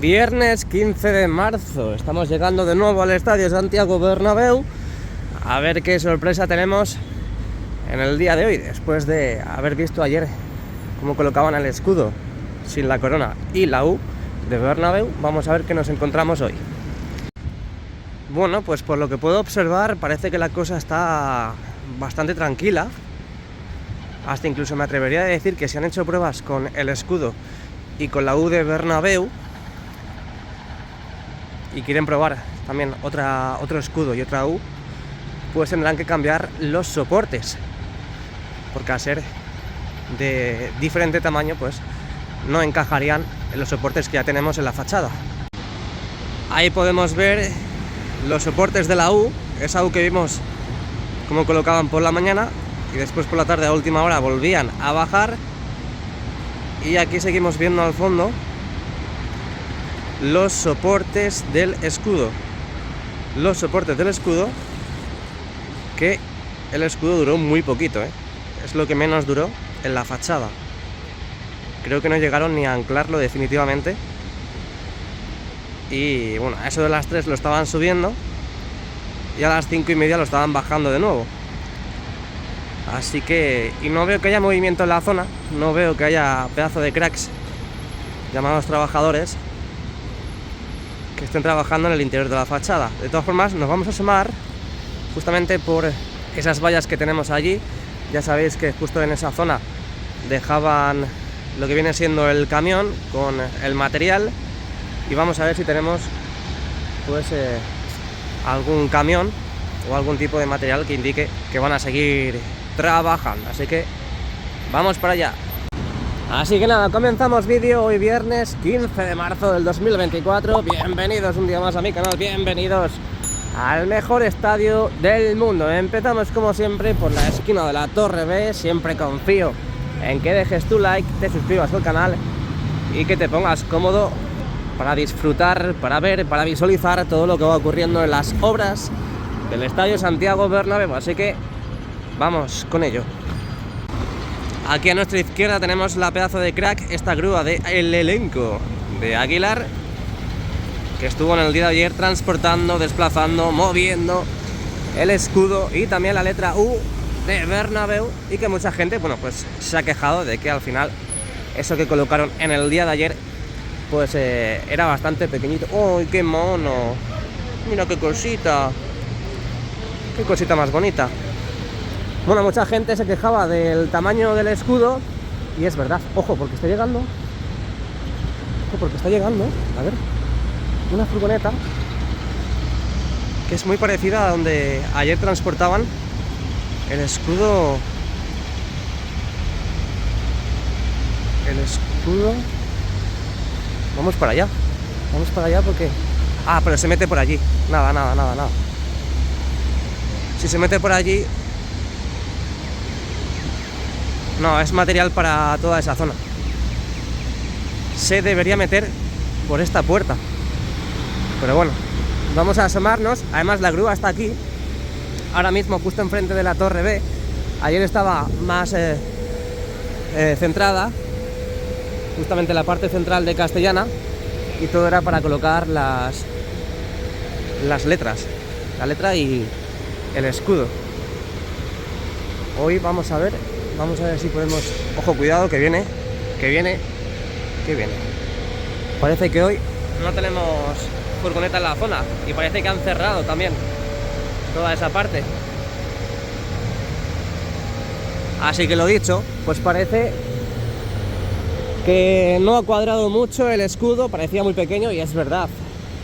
Viernes 15 de marzo, estamos llegando de nuevo al Estadio Santiago Bernabéu a ver qué sorpresa tenemos en el día de hoy, después de haber visto ayer cómo colocaban el escudo sin la corona y la U de Bernabéu. Vamos a ver qué nos encontramos hoy. Bueno, pues por lo que puedo observar parece que la cosa está bastante tranquila. Hasta incluso me atrevería a decir que se han hecho pruebas con el escudo y con la U de Bernabéu y quieren probar también otro escudo y otra U, pues tendrán que cambiar los soportes, porque al ser de diferente tamaño pues no encajarían en los soportes que ya tenemos en la fachada. Ahí podemos ver los soportes de la U, esa U que vimos como colocaban por la mañana y después por la tarde a última hora volvían a bajar, y aquí seguimos viendo al fondo los soportes del escudo. Los soportes del escudo, que el escudo duró muy poquito, es lo que menos duró en la fachada. Creo que no llegaron ni a anclarlo definitivamente. Y bueno, a eso de las 3 lo estaban subiendo y a las 5:30 lo estaban bajando de nuevo. Así que, y no veo que haya movimiento en la zona, no veo que haya pedazo de cracks llamados trabajadores que estén trabajando en el interior de la fachada. De todas formas, nos vamos a asomar justamente por esas vallas que tenemos allí. Ya sabéis que justo en esa zona dejaban lo que viene siendo el camión con el material, y vamos a ver si tenemos pues algún camión o algún tipo de material que indique que van a seguir trabajando. Así que vamos para allá. Así que nada, comenzamos vídeo hoy viernes 15 de marzo del 2024. Bienvenidos un día más a mi canal, bienvenidos al mejor estadio del mundo. Empezamos como siempre por la esquina de la Torre B. Siempre confío en que dejes tu like, te suscribas al canal y que te pongas cómodo para disfrutar, para ver, para visualizar todo lo que va ocurriendo en las obras del Estadio Santiago Bernabéu. Así que vamos con ello. Aquí a nuestra izquierda tenemos la pedazo de crack, esta grúa del elenco de Aguilar, que estuvo en el día de ayer transportando, desplazando, moviendo el escudo y también la letra U de Bernabéu, y que mucha gente, bueno, pues se ha quejado de que al final eso que colocaron en el día de ayer pues era bastante pequeñito. ¡Uy, qué mono! Mira qué cosita más bonita. Bueno, mucha gente se quejaba del tamaño del escudo, y es verdad. Ojo, porque está llegando. A ver, una furgoneta que es muy parecida a donde ayer transportaban el escudo. Vamos para allá porque... Ah, pero se mete por allí. Nada. Si se mete por allí... No, es material para toda esa zona. Se debería meter por esta puerta. Pero bueno, vamos a asomarnos. Además la grúa está aquí, ahora mismo justo enfrente de la Torre B. Ayer estaba más centrada, justamente en la parte central de Castellana, y todo era para colocar las letras. La letra y el escudo. Hoy vamos a ver si podemos... Ojo, cuidado, que viene. Parece que hoy no tenemos furgoneta en la zona, y parece que han cerrado también toda esa parte. Así que lo dicho, pues parece que no ha cuadrado mucho el escudo, parecía muy pequeño, y es verdad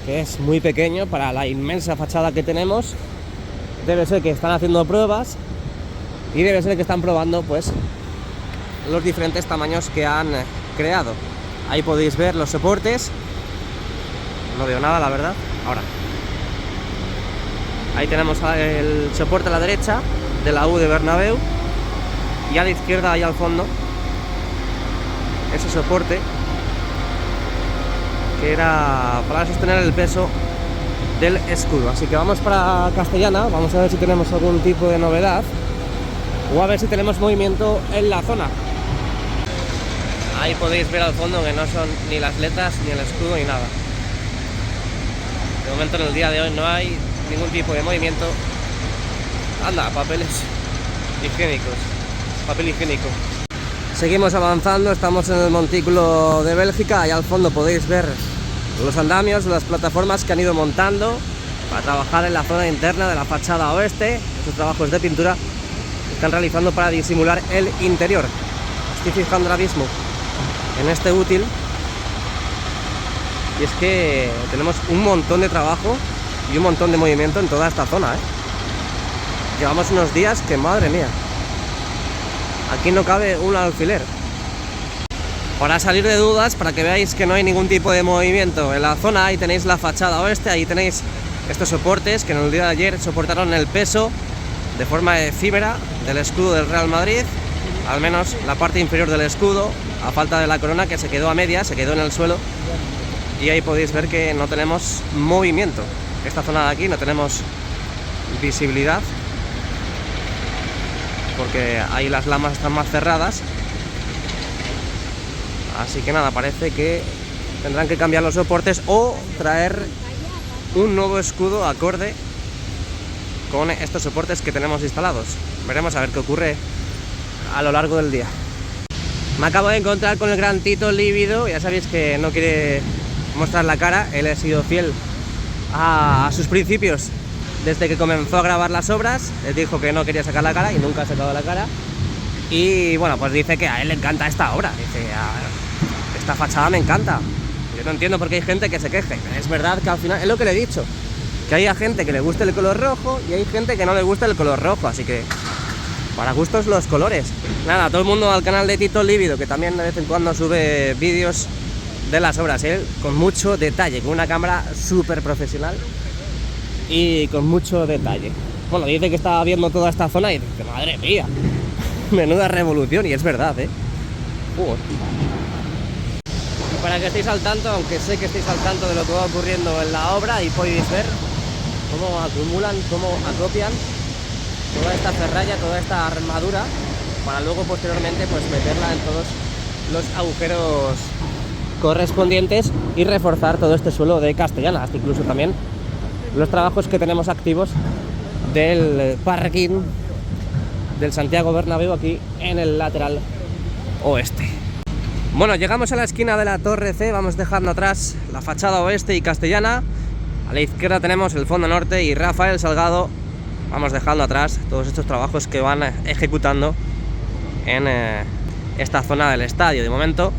que es muy pequeño para la inmensa fachada que tenemos. Debe ser que están haciendo pruebas y debe ser que están probando pues los diferentes tamaños que han creado. Ahí podéis ver los soportes. No veo nada, la verdad. Ahora, ahí tenemos el soporte a la derecha de la U de Bernabéu, y a la izquierda, ahí al fondo, ese soporte que era para sostener el peso del escudo. Así que vamos para Castellana, vamos a ver si tenemos algún tipo de novedad o a ver si tenemos movimiento en la zona. Ahí podéis ver al fondo que no son ni las letras, ni el escudo, ni nada. De momento en el día de hoy no hay ningún tipo de movimiento. Anda, papeles higiénicos, papel higiénico. Seguimos avanzando, estamos en el montículo de Bélgica y al fondo podéis ver los andamios, las plataformas que han ido montando para trabajar en la zona interna de la fachada oeste. Estos trabajos de pintura que están realizando para disimular el interior. Estoy fijando ahora mismo en este útil y es que tenemos un montón de trabajo y un montón de movimiento en toda esta zona, ¿eh? Llevamos unos días que, madre mía, aquí no cabe un alfiler. Para salir de dudas, para que veáis que no hay ningún tipo de movimiento en la zona, ahí tenéis la fachada oeste, ahí tenéis estos soportes que en el día de ayer soportaron el peso de forma efímera del escudo del Real Madrid, al menos la parte inferior del escudo, a falta de la corona que se quedó a media, se quedó en el suelo, y ahí podéis ver que no tenemos movimiento. Esta zona de aquí no tenemos visibilidad porque ahí las lamas están más cerradas. Así que nada, parece que tendrán que cambiar los soportes o traer un nuevo escudo acorde con estos soportes que tenemos instalados. Veremos a ver qué ocurre a lo largo del día. Me acabo de encontrar con el gran Tito Lívido. Ya sabéis que no quiere mostrar la cara. Él ha sido fiel a sus principios desde que comenzó a grabar las obras. Él dijo que no quería sacar la cara y nunca ha sacado la cara. Y bueno, pues dice que a él le encanta esta obra. Dice, esta fachada me encanta. Yo no entiendo por qué hay gente que se queje. Es verdad que al final, es lo que le he dicho, que hay gente que le gusta el color rojo y hay gente que no le gusta el color rojo. Así que para gustos los colores. Nada, todo el mundo al canal de Tito Lívido, que también de vez en cuando sube vídeos de las obras. Él con mucho detalle, con una cámara súper profesional y con mucho detalle. Bueno, dice que estaba viendo toda esta zona y dice, madre mía, menuda revolución. Y es verdad, ¿eh? Y para que estéis al tanto, aunque sé que estéis al tanto de lo que va ocurriendo en la obra, y podéis ver cómo acumulan, cómo acopian toda esta ferralla, toda esta armadura, para luego posteriormente pues meterla en todos los agujeros correspondientes y reforzar todo este suelo de Castellana, hasta incluso también los trabajos que tenemos activos del parking del Santiago Bernabéu aquí en el lateral oeste. Bueno, llegamos a la esquina de la Torre C, vamos dejando atrás la fachada oeste y Castellana. A la izquierda tenemos el fondo norte y Rafael Salgado. Vamos dejando atrás todos estos trabajos que van ejecutando en esta zona del estadio. De momento,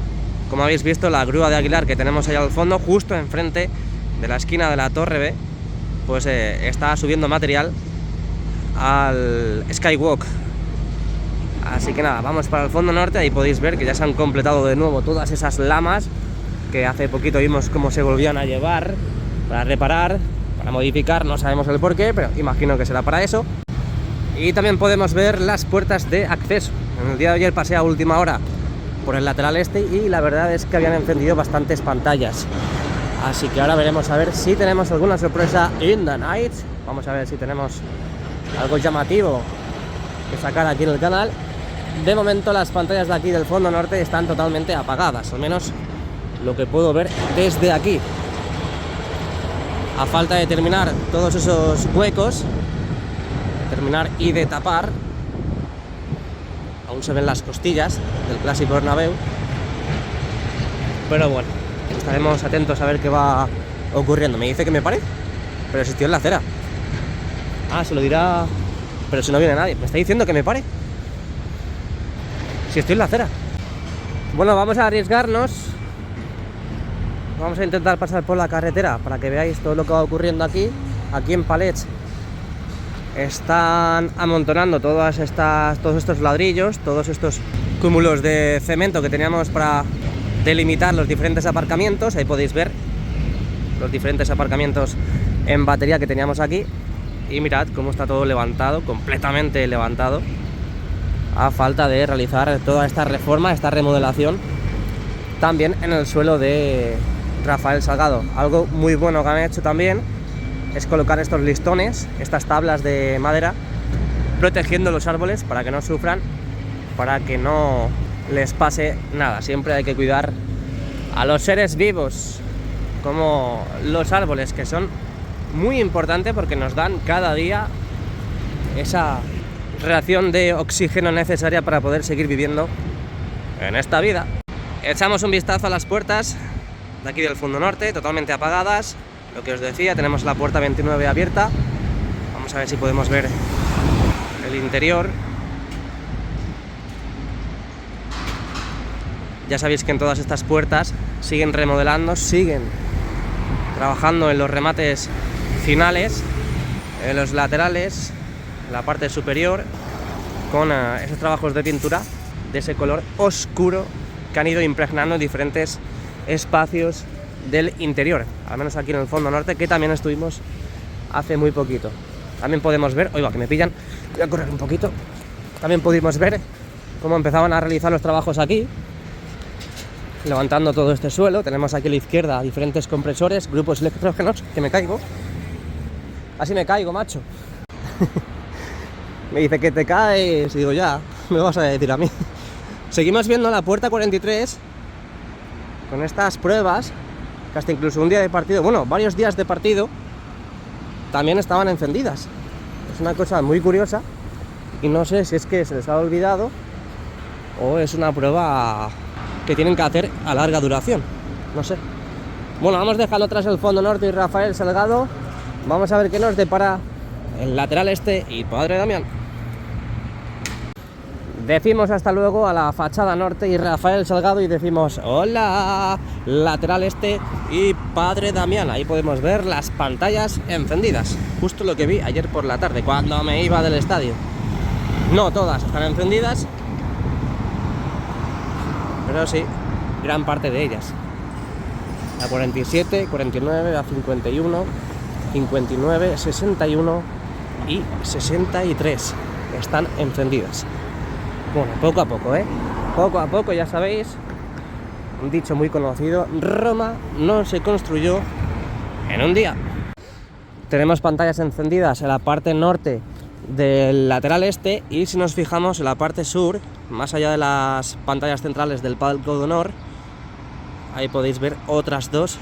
como habéis visto, la grúa de Aguilar que tenemos allá al fondo, justo enfrente de la esquina de la Torre B, pues está subiendo material al Skywalk. Así que nada, vamos para el fondo norte. Ahí podéis ver que ya se han completado de nuevo todas esas lamas que hace poquito vimos cómo se volvían a llevar para reparar, para modificar, no sabemos el porqué, pero imagino que será para eso. Y también podemos ver las puertas de acceso. En el día de ayer pasé a última hora por el lateral este y la verdad es que habían encendido bastantes pantallas. Así que ahora veremos a ver si tenemos alguna sorpresa in the night. Vamos a ver si tenemos algo llamativo que sacar aquí en el canal. De momento las pantallas de aquí del fondo norte están totalmente apagadas, al menos lo que puedo ver desde aquí. A falta de terminar todos esos huecos, de terminar y de tapar, aún se ven las costillas del clásico Bernabéu. Pero bueno, estaremos atentos a ver qué va ocurriendo. Me dice que me pare, pero si estoy en la acera. Ah, se lo dirá, pero si no viene nadie. Me está diciendo que me pare, si estoy en la acera. Bueno, vamos a arriesgarnos. Vamos a intentar pasar por la carretera para que veáis todo lo que va ocurriendo aquí. Aquí en Palets están amontonando todos estos ladrillos, todos estos cúmulos de cemento que teníamos para delimitar los diferentes aparcamientos. Ahí podéis ver los diferentes aparcamientos en batería que teníamos aquí. Y mirad cómo está todo levantado, completamente levantado, a falta de realizar toda esta reforma, esta remodelación también en el suelo de Rafael Salgado. Algo muy bueno que han hecho también es colocar estos listones, estas tablas de madera, protegiendo los árboles para que no sufran, para que no les pase nada. Siempre hay que cuidar a los seres vivos, como los árboles, que son muy importantes porque nos dan cada día esa reacción de oxígeno necesaria para poder seguir viviendo en esta vida. Echamos un vistazo a las puertas de aquí del fondo norte, totalmente apagadas. Lo que os decía, tenemos la puerta 29 abierta. Vamos a ver si podemos ver el interior. Ya sabéis que en todas estas puertas siguen remodelando, siguen trabajando en los remates finales, en los laterales, la parte superior, con esos trabajos de pintura de ese color oscuro que han ido impregnando en diferentes espacios del interior, al menos aquí en el fondo norte, que también estuvimos hace muy poquito. También podemos ver, oiga, que me pillan, voy a correr un poquito. También pudimos ver cómo empezaban a realizar los trabajos aquí, levantando todo este suelo. Tenemos aquí a la izquierda diferentes compresores, grupos electrógenos, que me caigo. Así me caigo, macho. Me dice que te caes, y digo, ya, me vas a decir a mí. Seguimos viendo la puerta 43 con estas pruebas, que hasta incluso un día de partido, bueno, varios días de partido, también estaban encendidas. Es una cosa muy curiosa y no sé si es que se les ha olvidado o es una prueba que tienen que hacer a larga duración, no sé. Bueno, vamos dejando atrás el fondo norte y Rafael Salgado. Vamos a ver qué nos depara el lateral este y Padre Damián. Decimos hasta luego a la fachada norte y Rafael Salgado y decimos hola, lateral este y Padre Damián. Ahí podemos ver las pantallas encendidas, justo lo que vi ayer por la tarde cuando me iba del estadio. No todas están encendidas, pero sí, gran parte de ellas. La 47, 49, la 51, 59, 61 y 63 están encendidas. Bueno, poco a poco, poco a poco, ya sabéis, un dicho muy conocido, Roma no se construyó en un día. Tenemos pantallas encendidas en la parte norte del lateral este y si nos fijamos en la parte sur, más allá de las pantallas centrales del palco de honor, ahí podéis ver otras dos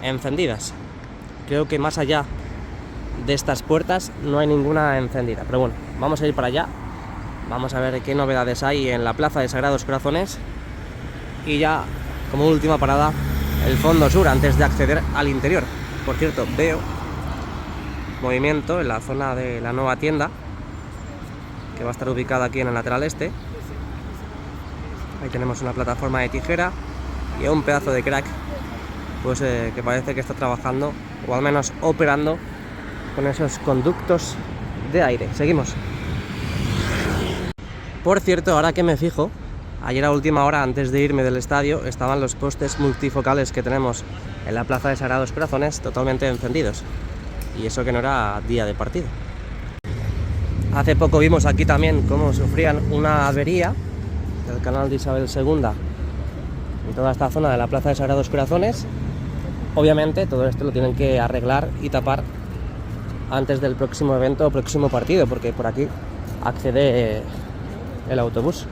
encendidas. Creo que más allá de estas puertas no hay ninguna encendida, pero bueno, vamos a ir para allá. Vamos a ver qué novedades hay en la Plaza de Sagrados Corazones y ya, como última parada, el fondo sur antes de acceder al interior. Por cierto, veo movimiento en la zona de la nueva tienda, que va a estar ubicada aquí en el lateral este. Ahí tenemos una plataforma de tijera y un pedazo de crack, pues que parece que está trabajando, o al menos operando, con esos conductos de aire. Seguimos. Por cierto, ahora que me fijo, ayer a última hora, antes de irme del estadio, estaban los postes multifocales que tenemos en la Plaza de Sagrados Corazones totalmente encendidos. Y eso que no era día de partido. Hace poco vimos aquí también cómo sufrían una avería del canal de Isabel II en toda esta zona de la Plaza de Sagrados Corazones. Obviamente todo esto lo tienen que arreglar y tapar antes del próximo evento o próximo partido, porque por aquí accede el autobús.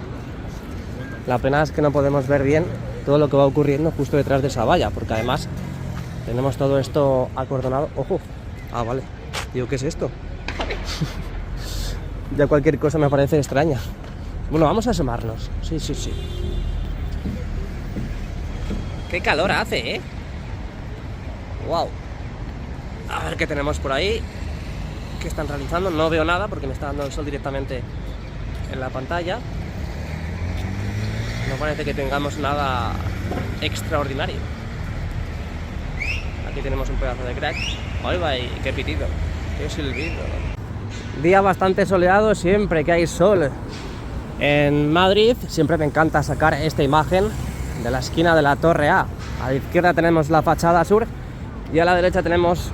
La pena es que no podemos ver bien todo lo que va ocurriendo justo detrás de esa valla, porque además tenemos todo esto acordonado. ¡Ojo! Ah, vale. Digo, ¿qué es esto? Ya cualquier cosa me parece extraña. Bueno, vamos a asomarnos. Sí, sí, sí. ¡Qué calor hace, eh! ¡Wow! A ver qué tenemos por ahí. ¿Qué están realizando? No veo nada porque me está dando el sol directamente en la pantalla. No parece que tengamos nada extraordinario. Aquí tenemos un pedazo de crack. ¡Ay, va! ¡Qué pitido! ¡Qué silbido! Día bastante soleado, siempre que hay sol en Madrid. Siempre me encanta sacar esta imagen de la esquina de la Torre A. A la izquierda tenemos la fachada sur y a la derecha tenemos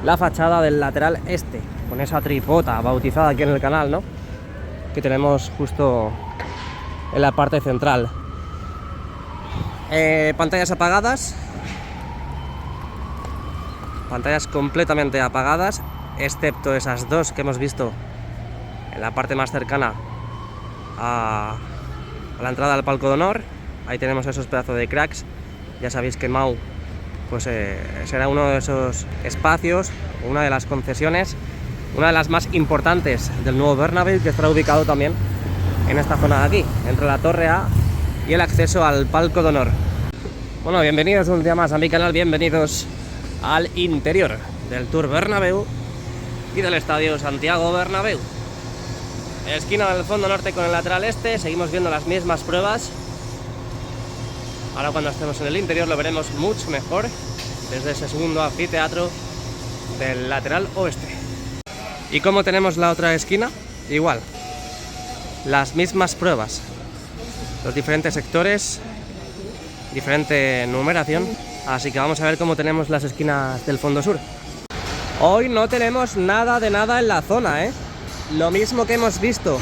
la fachada del lateral este, con esa tripota bautizada aquí en el canal, ¿no?, que tenemos justo en la parte central. Pantallas apagadas, pantallas completamente apagadas, excepto esas dos que hemos visto en la parte más cercana a a la entrada del palco de honor. Ahí tenemos esos pedazos de cracks. Ya sabéis que Mau pues, será uno de esos espacios, una de las concesiones, una de las más importantes del nuevo Bernabéu, que estará ubicado también en esta zona de aquí, entre la Torre A y el acceso al palco de honor. Bueno, bienvenidos un día más a mi canal, bienvenidos al interior del Tour Bernabéu y del Estadio Santiago Bernabéu. Esquina del fondo norte con el lateral este, seguimos viendo las mismas pruebas. Ahora cuando estemos en el interior lo veremos mucho mejor desde ese segundo anfiteatro del lateral oeste. ¿Y cómo tenemos la otra esquina? Igual, las mismas pruebas, los diferentes sectores, diferente numeración, así que vamos a ver cómo tenemos las esquinas del fondo sur. Hoy no tenemos nada de nada en la zona, lo mismo que hemos visto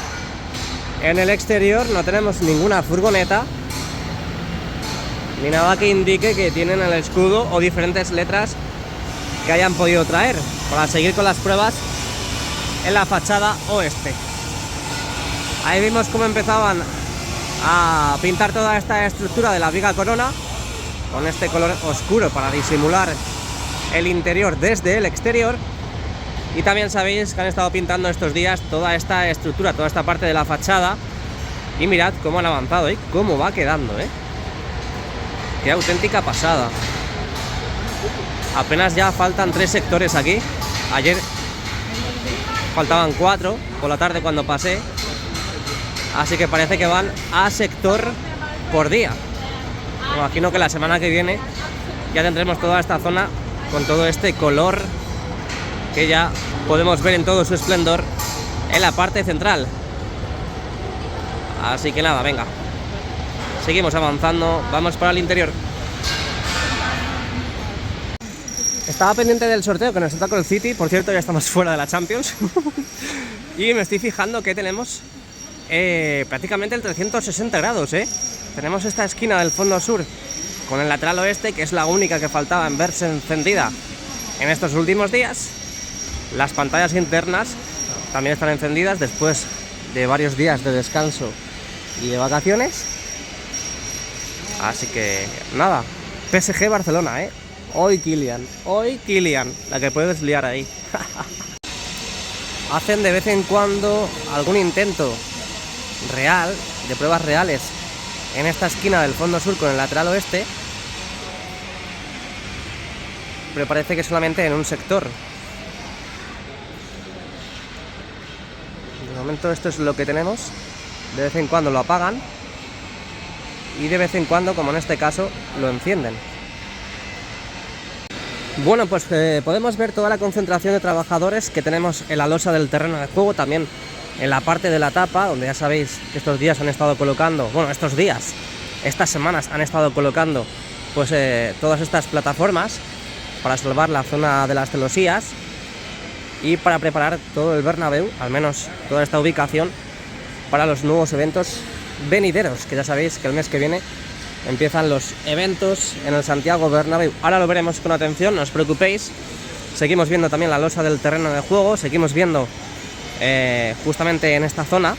en el exterior, no tenemos ninguna furgoneta ni nada que indique que tienen el escudo o diferentes letras que hayan podido traer para seguir con las pruebas en la fachada oeste. Ahí vimos cómo empezaban a pintar toda esta estructura de la viga corona con este color oscuro para disimular el interior desde el exterior. Y también sabéis que han estado pintando estos días toda esta estructura, toda esta parte de la fachada. Y mirad cómo han avanzado, cómo va quedando, Qué auténtica pasada. Apenas ya faltan 3 sectores aquí. Ayer faltaban 4 por la tarde cuando pasé. Así que parece que van a sector por día. Me imagino que la semana que viene ya tendremos toda esta zona con todo este color que ya podemos ver en todo su esplendor en la parte central. Así que nada, venga, seguimos avanzando, vamos para el interior. Estaba pendiente del sorteo que nos toca con el City, por cierto ya estamos fuera de la Champions. Y me estoy fijando que tenemos prácticamente el 360 grados, Tenemos esta esquina del fondo sur con el lateral oeste, que es la única que faltaba en verse encendida en estos últimos días. Las pantallas internas también están encendidas después de varios días de descanso y de vacaciones. Así que nada, PSG Barcelona, Hoy Kylian, la que puedes liar ahí. Hacen de vez en cuando algún intento real, de pruebas reales, en esta esquina del fondo sur con el lateral oeste, pero parece que solamente en un sector. De momento esto es lo que tenemos. De vez en cuando lo apagan y de vez en cuando, como en este caso, lo encienden. Bueno, pues podemos ver toda la concentración de trabajadores que tenemos en la losa del terreno de juego, también en la parte de la tapa, donde ya sabéis que estos días han estado colocando, estas semanas han estado colocando pues todas estas plataformas para salvar la zona de las celosías y para preparar todo el Bernabéu, al menos toda esta ubicación, para los nuevos eventos venideros, que ya sabéis que el mes que viene empiezan los eventos en el Santiago Bernabéu. Ahora lo veremos con atención, no os preocupéis. Seguimos viendo también la losa del terreno de juego, seguimos viendo justamente en esta zona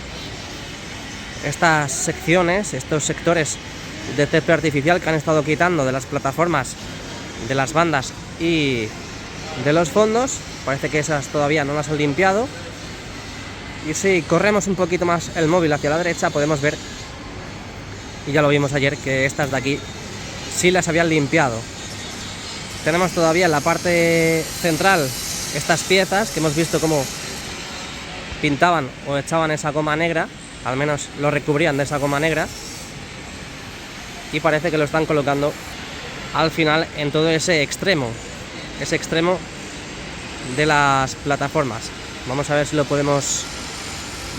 estas secciones, estos sectores de césped artificial que han estado quitando de las plataformas, de las bandas y de los fondos. Parece que esas todavía no las han limpiado. Y si corremos un poquito más el móvil hacia la derecha podemos ver, y ya lo vimos ayer, que estas de aquí sí las habían limpiado. Tenemos todavía en la parte central estas piezas que hemos visto cómo pintaban o echaban esa goma negra, al menos lo recubrían de esa goma negra, y parece que lo están colocando al final en todo ese extremo de las plataformas. Vamos a ver si lo podemos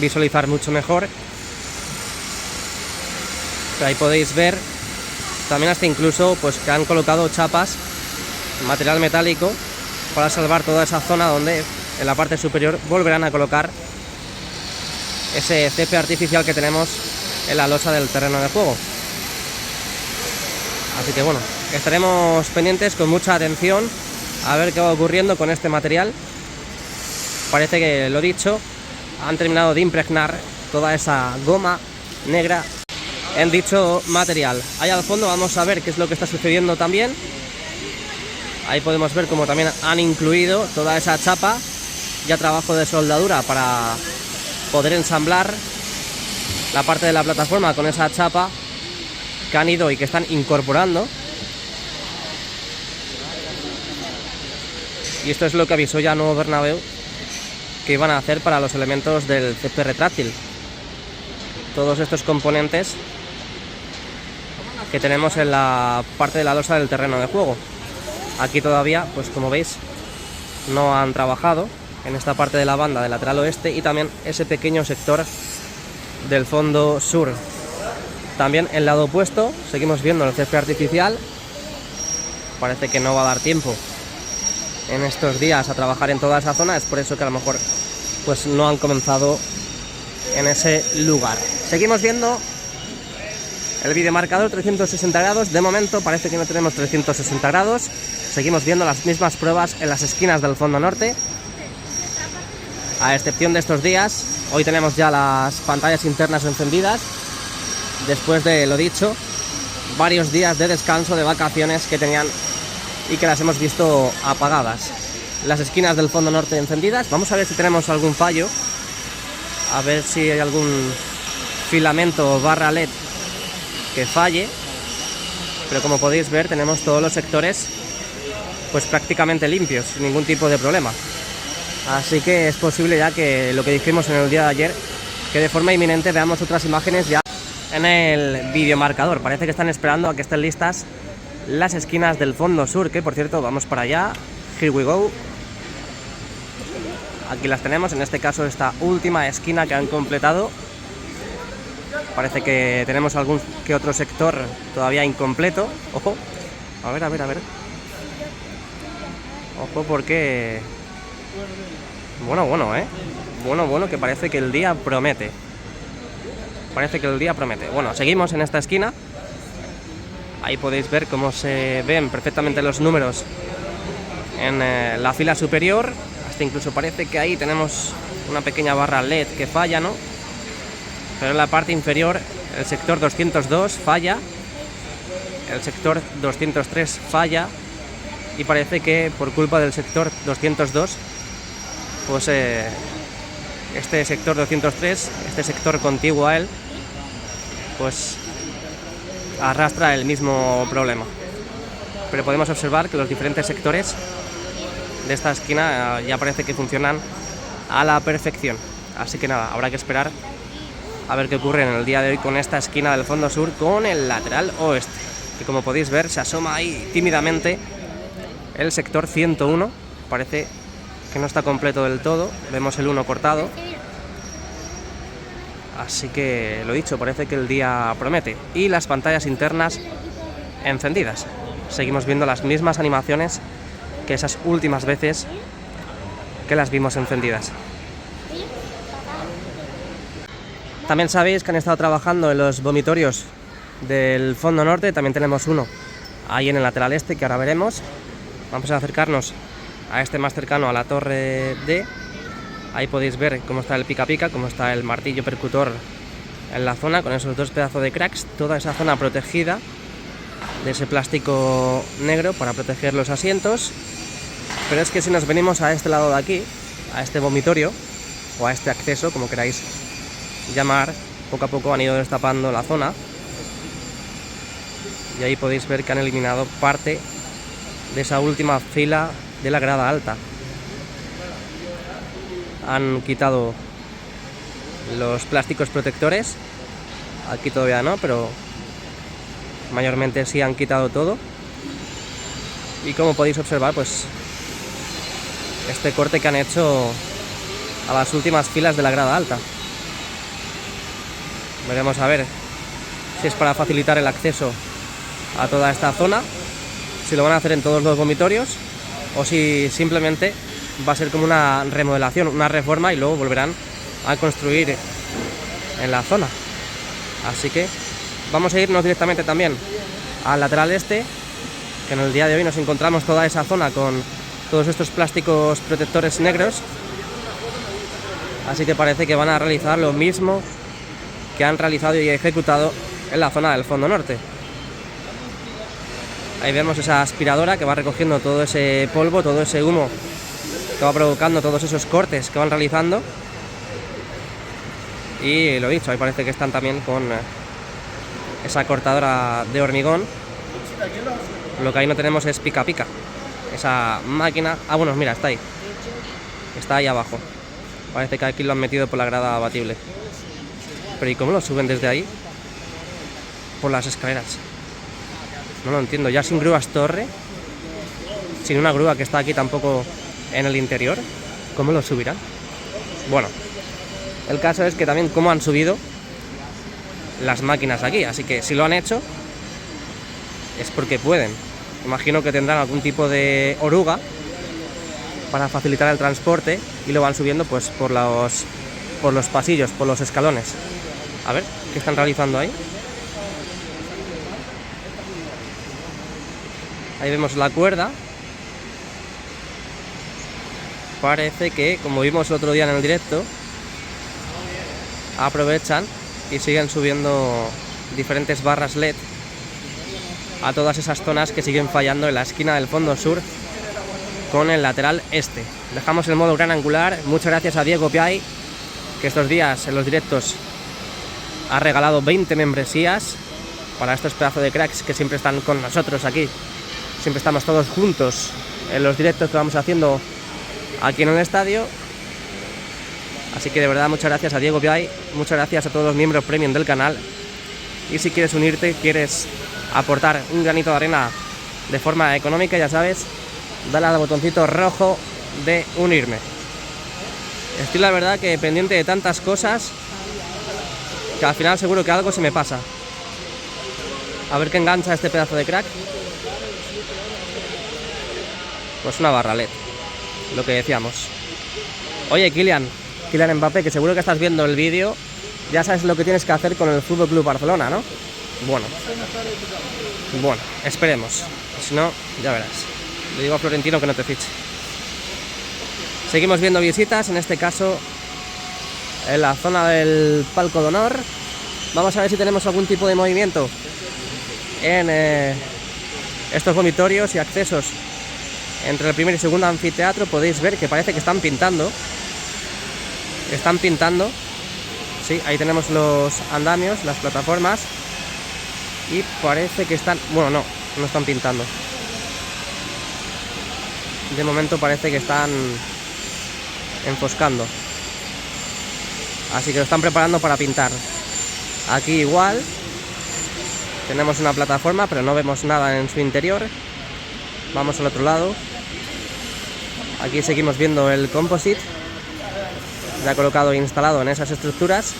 visualizar mucho mejor. Pero ahí podéis ver también hasta incluso pues que han colocado chapas, material metálico, para salvar toda esa zona donde en la parte superior volverán a colocar ese césped artificial que tenemos en la losa del terreno de juego. Así que bueno, estaremos pendientes con mucha atención a ver qué va ocurriendo con este material. Parece que, lo dicho, han terminado de impregnar toda esa goma negra en dicho material. Ahí al fondo vamos a ver qué es lo que está sucediendo también. Ahí podemos ver cómo también han incluido toda esa chapa, ya trabajo de soldadura para poder ensamblar la parte de la plataforma con esa chapa que han ido y que están incorporando. Y esto es lo que avisó ya Nuevo Bernabéu que iban a hacer para los elementos del césped retráctil. Todos estos componentes que tenemos en la parte de la losa del terreno de juego. Aquí todavía, pues como veis, no han trabajado en esta parte de la banda del lateral oeste y también ese pequeño sector del fondo sur. También el lado opuesto seguimos viendo el césped artificial. Parece que no va a dar tiempo en estos días a trabajar en toda esa zona, es por eso que a lo mejor pues no han comenzado en ese lugar. Seguimos viendo el videomarcador 360 grados. De momento parece que no tenemos 360 grados. Seguimos viendo las mismas pruebas en las esquinas del fondo norte, a excepción de estos días. Hoy tenemos ya las pantallas internas encendidas, después de, lo dicho, varios días de descanso, de vacaciones que tenían y que las hemos visto apagadas. Las esquinas del fondo norte encendidas. Vamos a ver si tenemos algún fallo, a ver si hay algún filamento o barra LED que falle, pero como podéis ver tenemos todos los sectores pues prácticamente limpios, sin ningún tipo de problema. Así que es posible ya que lo que dijimos en el día de ayer, que de forma inminente veamos otras imágenes ya en el videomarcador. Parece que están esperando a que estén listas las esquinas del fondo sur, que por cierto vamos para allá. Here we go. Aquí las tenemos, en este caso esta última esquina que han completado. Parece que tenemos algún que otro sector todavía incompleto. Ojo, a ver. Ojo porque... Bueno, que parece que el día promete. Bueno, seguimos en esta esquina. Ahí podéis ver cómo se ven perfectamente los números en la fila superior. Hasta incluso parece que ahí tenemos una pequeña barra LED que falla, ¿no? Pero en la parte inferior el sector 202 falla, el sector 203 falla, y parece que por culpa del sector 202 pues este sector 203, este sector contiguo a él, pues arrastra el mismo problema. Pero podemos observar que los diferentes sectores de esta esquina ya parece que funcionan a la perfección. Así que nada, habrá que esperar a ver qué ocurre en el día de hoy con esta esquina del fondo sur con el lateral oeste, que como podéis ver se asoma ahí tímidamente el sector 101. Parece que no está completo del todo, vemos el 1 cortado. Así que, lo dicho, parece que el día promete. Y las pantallas internas encendidas. Seguimos viendo las mismas animaciones que esas últimas veces que las vimos encendidas. También sabéis que han estado trabajando en los vomitorios del fondo norte. También tenemos uno ahí en el lateral este, que ahora veremos. Vamos a acercarnos a este más cercano, a la torre D. Ahí podéis ver cómo está el pica pica, cómo está el martillo percutor en la zona, con esos dos pedazos de cracks. Toda esa zona protegida de ese plástico negro para proteger los asientos. Pero es que si nos venimos a este lado de aquí, a este vomitorio, o a este acceso, como queráis llamar, poco a poco han ido destapando la zona. Y ahí podéis ver que han eliminado parte de esa última fila de la grada alta. Han quitado los plásticos protectores. Aquí todavía no, pero mayormente sí han quitado todo. Y como podéis observar, pues este corte que han hecho a las últimas filas de la grada alta. Veremos a ver si es para facilitar el acceso a toda esta zona, si lo van a hacer en todos los vomitorios, o si simplemente va a ser como una remodelación, una reforma, y luego volverán a construir en la zona. Así que vamos a irnos directamente también al lateral este, que en el día de hoy nos encontramos toda esa zona con todos estos plásticos protectores negros. Así que parece que van a realizar lo mismo que han realizado y ejecutado en la zona del fondo norte. Ahí vemos esa aspiradora que va recogiendo todo ese polvo, todo ese humo que va provocando todos esos cortes que van realizando. Y lo dicho, ahí parece que están también con esa cortadora de hormigón. Lo que ahí no tenemos es pica pica. Esa máquina... Ah, bueno, mira, está ahí. Está ahí abajo. Parece que aquí lo han metido por la grada abatible. Pero ¿y cómo lo suben desde ahí? Por las escaleras. No lo entiendo. Ya sin grúas torre, sin una grúa que está aquí tampoco en el interior, ¿cómo lo subirán? Bueno, el caso es que también cómo han subido las máquinas aquí. Así que si lo han hecho es porque pueden. Imagino que tendrán algún tipo de oruga para facilitar el transporte y lo van subiendo pues por los pasillos, por los escalones. A ver, ¿qué están realizando ahí? Ahí vemos la cuerda. Parece que, como vimos el otro día en el directo, aprovechan y siguen subiendo diferentes barras LED a todas esas zonas que siguen fallando en la esquina del fondo sur con el lateral este. Dejamos el modo gran angular. Muchas gracias a Diego Piay, que estos días en los directos ha regalado 20 membresías para estos pedazos de cracks que siempre están con nosotros aquí. Siempre estamos todos juntos en los directos que vamos haciendo aquí en el estadio. Así que de verdad muchas gracias a Diego Piay, muchas gracias a todos los miembros premium del canal. Y si quieres unirte, quieres aportar un granito de arena de forma económica, ya sabes, dale al botoncito rojo de unirme. Estoy la verdad que pendiente de tantas cosas que al final seguro que algo se me pasa. A ver qué engancha este pedazo de crack. Pues una barra LED, lo que decíamos. Oye, Kylian Mbappé, que seguro que estás viendo el vídeo, ya sabes lo que tienes que hacer con el FC Barcelona, ¿no? Bueno, esperemos. Si no, ya verás. Le digo a Florentino que no te fiche. Seguimos viendo visitas, en este caso en la zona del palco de honor. Vamos a ver si tenemos algún tipo de movimiento en estos vomitorios y accesos entre el primer y segundo anfiteatro. Podéis ver que parece que están pintando. Sí, ahí tenemos los andamios, las plataformas. Y parece que están... Bueno, no están pintando. De momento parece que están enfoscando. Así que lo están preparando para pintar. Aquí igual. Tenemos una plataforma, pero no vemos nada en su interior. Vamos al otro lado. Aquí seguimos viendo el composite ya colocado e instalado en esas estructuras.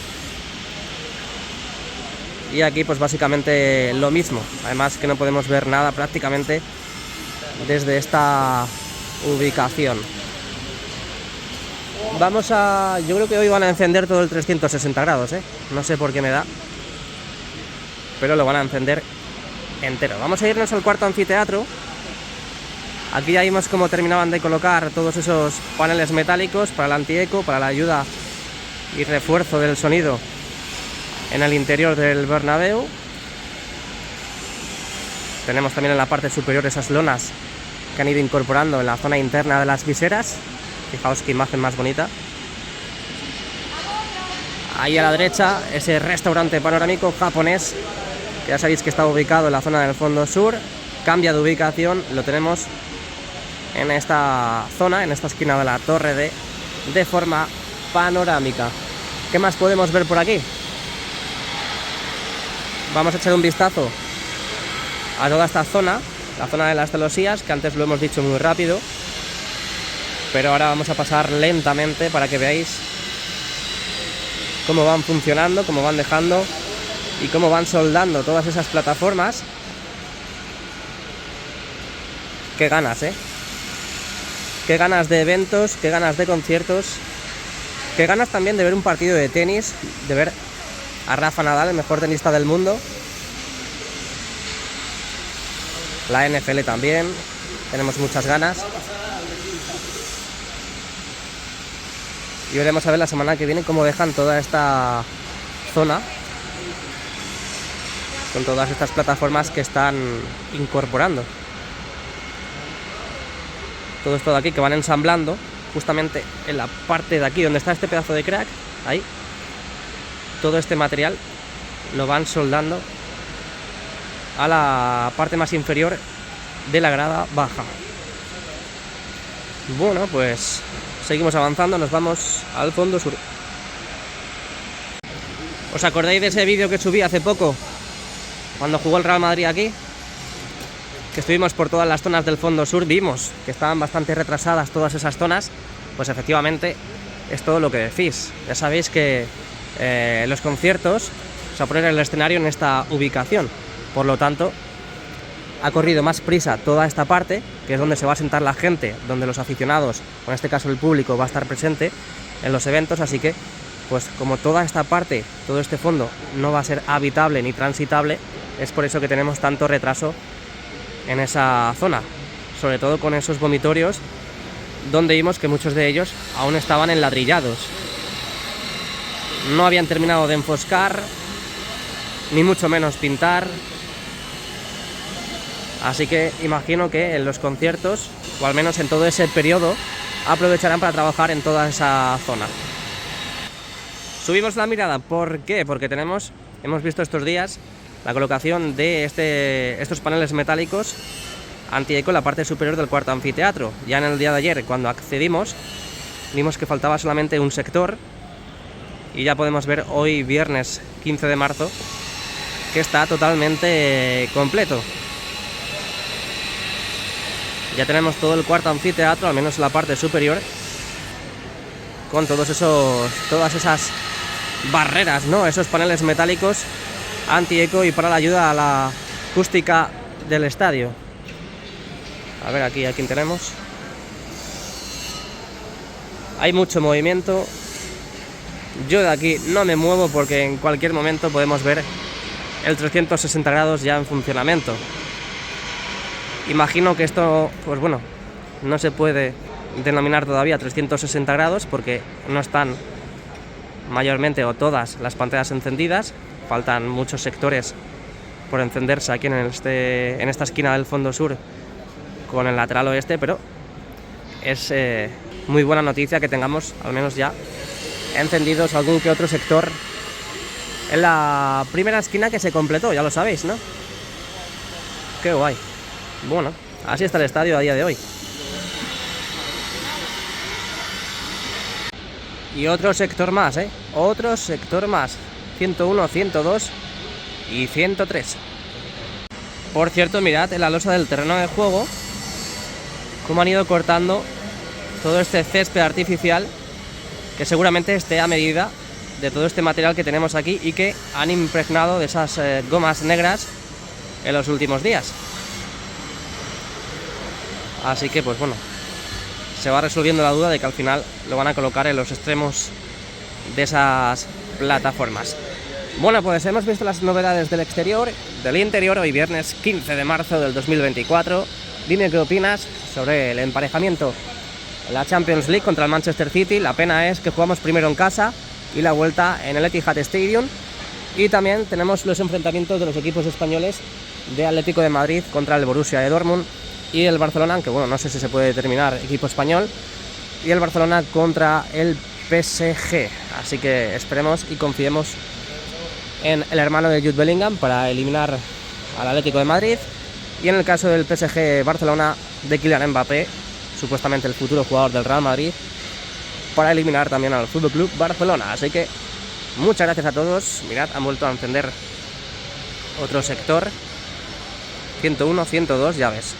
Y aquí pues básicamente lo mismo. Además que no podemos ver nada prácticamente desde esta ubicación. Yo creo que hoy van a encender todo el 360 grados, no sé por qué me da, pero lo van a encender entero. Vamos a irnos al cuarto anfiteatro. Aquí ya vimos cómo terminaban de colocar todos esos paneles metálicos para el antieco, para la ayuda y refuerzo del sonido en el interior del Bernabéu. Tenemos también en la parte superior esas lonas que han ido incorporando en la zona interna de las viseras. Fijaos qué imagen más bonita. Ahí a la derecha ese restaurante panorámico japonés, que ya sabéis que está ubicado en la zona del fondo sur. Cambia de ubicación, lo tenemos en esta zona, en esta esquina de la torre de forma panorámica. ¿Qué más podemos ver por aquí? Vamos a echar un vistazo a toda esta zona, la zona de las celosías, que antes lo hemos dicho muy rápido, pero ahora vamos a pasar lentamente para que veáis cómo van funcionando, cómo van dejando y cómo van soldando todas esas plataformas. Qué ganas, qué ganas de eventos, qué ganas de conciertos, qué ganas también de ver un partido de tenis, de ver a Rafa Nadal, el mejor tenista del mundo. La NFL también, tenemos muchas ganas. Y veremos a ver la semana que viene cómo dejan toda esta zona con todas estas plataformas que están incorporando. Todo esto de aquí que van ensamblando justamente en la parte de aquí donde está este pedazo de crack, ahí, todo este material lo van soldando a la parte más inferior de la grada baja. Bueno, pues seguimos avanzando, nos vamos al fondo sur. ¿Os acordáis de ese vídeo que subí hace poco, cuando jugó el Real Madrid aquí? Que estuvimos por todas las zonas del fondo sur, vimos que estaban bastante retrasadas todas esas zonas. Pues efectivamente es todo lo que decís. Ya sabéis que los conciertos se va a poner el escenario en esta ubicación, por lo tanto ha corrido más prisa toda esta parte, que es donde se va a sentar la gente, donde los aficionados, o en este caso el público, va a estar presente en los eventos. Así que, pues como toda esta parte, todo este fondo no va a ser habitable ni transitable, es por eso que tenemos tanto retraso en esa zona, sobre todo con esos vomitorios, donde vimos que muchos de ellos aún estaban enladrillados, no habían terminado de enfoscar, ni mucho menos pintar. Así que imagino que en los conciertos, o al menos en todo ese periodo, aprovecharán para trabajar en toda esa zona. Subimos la mirada, ¿por qué? Porque hemos visto estos días la colocación de estos paneles metálicos anti-eco en la parte superior del cuarto anfiteatro. Ya en el día de ayer, cuando accedimos, vimos que faltaba solamente un sector, y ya podemos ver hoy, viernes 15 de marzo, que está totalmente completo. Ya tenemos todo el cuarto anfiteatro, al menos la parte superior, con todas esas barreras, ¿no? Esos paneles metálicos anti-eco y para la ayuda a la acústica del estadio. A ver, aquí a quién tenemos. Hay mucho movimiento. Yo de aquí no me muevo porque en cualquier momento podemos ver el 360 grados ya en funcionamiento. Imagino que esto, pues bueno, no se puede denominar todavía 360 grados porque no están mayormente o todas las pantallas encendidas. Faltan muchos sectores por encenderse aquí en esta esquina del fondo sur con el lateral oeste, pero es muy buena noticia que tengamos al menos ya encendidos algún que otro sector en la primera esquina que se completó, ya lo sabéis, ¿no? Qué guay. Bueno, así está el estadio a día de hoy. Y otro sector más, otro sector más. 101, 102 y 103. Por cierto, mirad en la losa del terreno de juego cómo han ido cortando todo este césped artificial, que seguramente esté a medida de todo este material que tenemos aquí y que han impregnado de esas gomas negras en los últimos días. Así que, pues bueno, se va resolviendo la duda de que al final lo van a colocar en los extremos de esas plataformas. Bueno, pues hemos visto las novedades del exterior, del interior, hoy viernes 15 de marzo del 2024. Dime qué opinas sobre el emparejamiento en la Champions League contra el Manchester City. La pena es que jugamos primero en casa y la vuelta en el Etihad Stadium. Y también tenemos los enfrentamientos de los equipos españoles de Atlético de Madrid contra el Borussia de Dortmund y el Barcelona, aunque bueno, no sé si se puede determinar equipo español, y el Barcelona contra el PSG. Así que esperemos y confiemos en el hermano de Jude Bellingham para eliminar al Atlético de Madrid, y en el caso del PSG Barcelona de Kylian Mbappé, supuestamente el futuro jugador del Real Madrid, para eliminar también al FC Barcelona. Así que muchas gracias a todos. Mirad, han vuelto a encender otro sector, 101, 102, ya ves.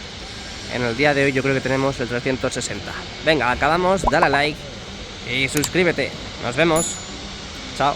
En el día de hoy yo creo que tenemos el 360. Venga, acabamos, dale a like y suscríbete. Nos vemos. Chao.